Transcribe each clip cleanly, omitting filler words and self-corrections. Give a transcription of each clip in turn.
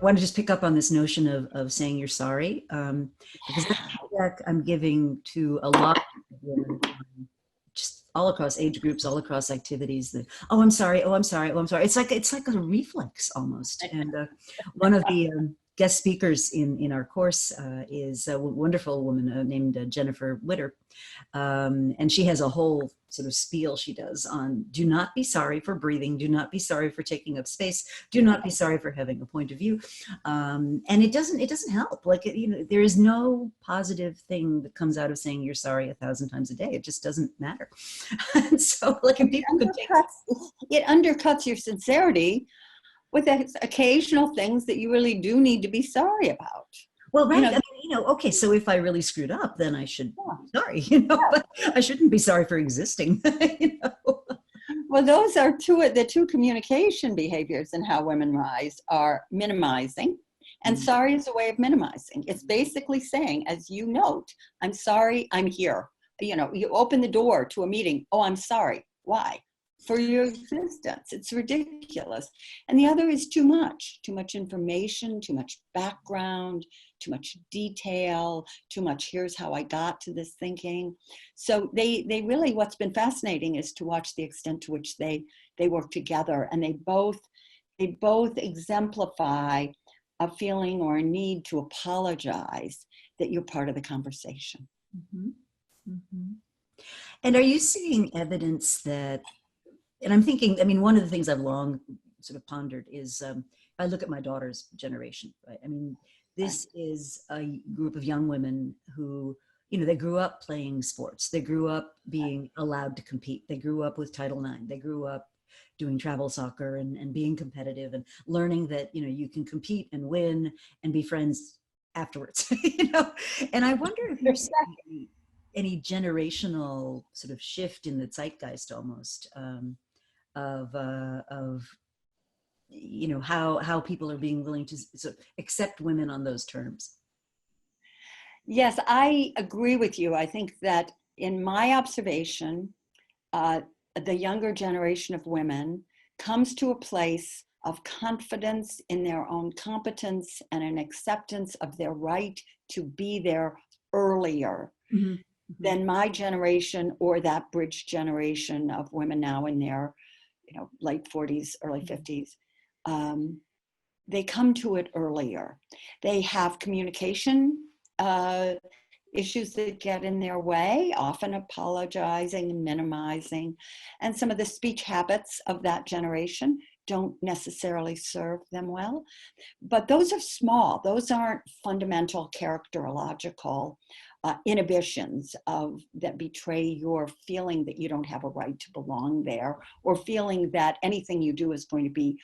want to just pick up on this notion of saying you're sorry, because that's feedback I'm giving to a lot of women, just all across age groups, all across activities. That, oh, I'm sorry. Oh, I'm sorry. Oh, I'm sorry. It's like a reflex almost. And one of the guest speakers in our course is a wonderful woman named Jennifer Witter. And she has a whole sort of spiel she does on do not be sorry for breathing, do not be sorry for taking up space, do not be sorry for having a point of view. And it doesn't help. Like, there is no positive thing that comes out of saying you're sorry 1,000 times a day. It just doesn't matter. And so, like, if people could take it undercuts your sincerity with occasional things that you really do need to be sorry about. Well, right. I mean, okay, so if I really screwed up, then I should be sorry, but I shouldn't be sorry for existing, Well, those are the two communication behaviors in how women rise are minimizing. And sorry is a way of minimizing. It's basically saying, as you note, I'm sorry, I'm here. You open the door to a meeting. Oh, I'm sorry. Why? For your existence. It's ridiculous. And the other is too much information, too much background, too much detail, too much here's how I got to this thinking. So they really, what's been fascinating is to watch the extent to which they work together, and they both exemplify a feeling or a need to apologize that you're part of the conversation. Mm-hmm. Mm-hmm. And are you seeing evidence that, and I'm thinking, I mean, one of the things I've long sort of pondered is, I look at my daughter's generation, right? I mean, this is a group of young women who, they grew up playing sports. They grew up being allowed to compete. They grew up with Title IX. They grew up doing travel soccer and being competitive and learning that, you can compete and win and be friends afterwards, And I wonder if you're seeing any generational sort of shift in the zeitgeist almost, of how people are being willing to sort of accept women on those terms. Yes, I agree with you. I think that in my observation, the younger generation of women comes to a place of confidence in their own competence and an acceptance of their right to be there earlier than my generation or that bridge generation of women now in their late 40s, early 50s. They come to it earlier. They have communication issues that get in their way, often apologizing and minimizing. And some of the speech habits of that generation don't necessarily serve them well. But those are small. Those aren't fundamental characterological inhibitions that betray your feeling that you don't have a right to belong there, or feeling that anything you do is going to be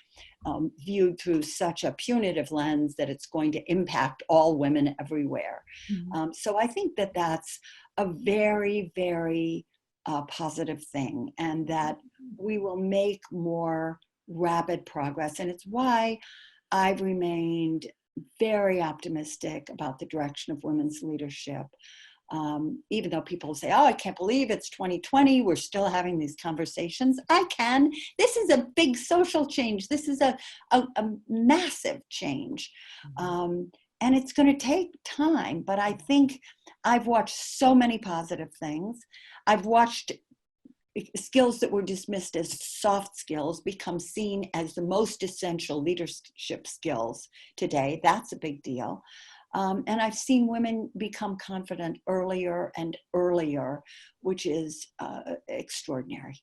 viewed through such a punitive lens that it's going to impact all women everywhere. So I think that that's a very, very positive thing, and that we will make more rapid progress. And it's why I've remained very optimistic about the direction of women's leadership. Even though people say, oh, I can't believe it's 2020, we're still having these conversations. I can. This is a big social change. This is a massive change. And it's going to take time, but I think I've watched so many positive things. I've watched skills that were dismissed as soft skills become seen as the most essential leadership skills today. That's a big deal. And I've seen women become confident earlier and earlier, which is extraordinary.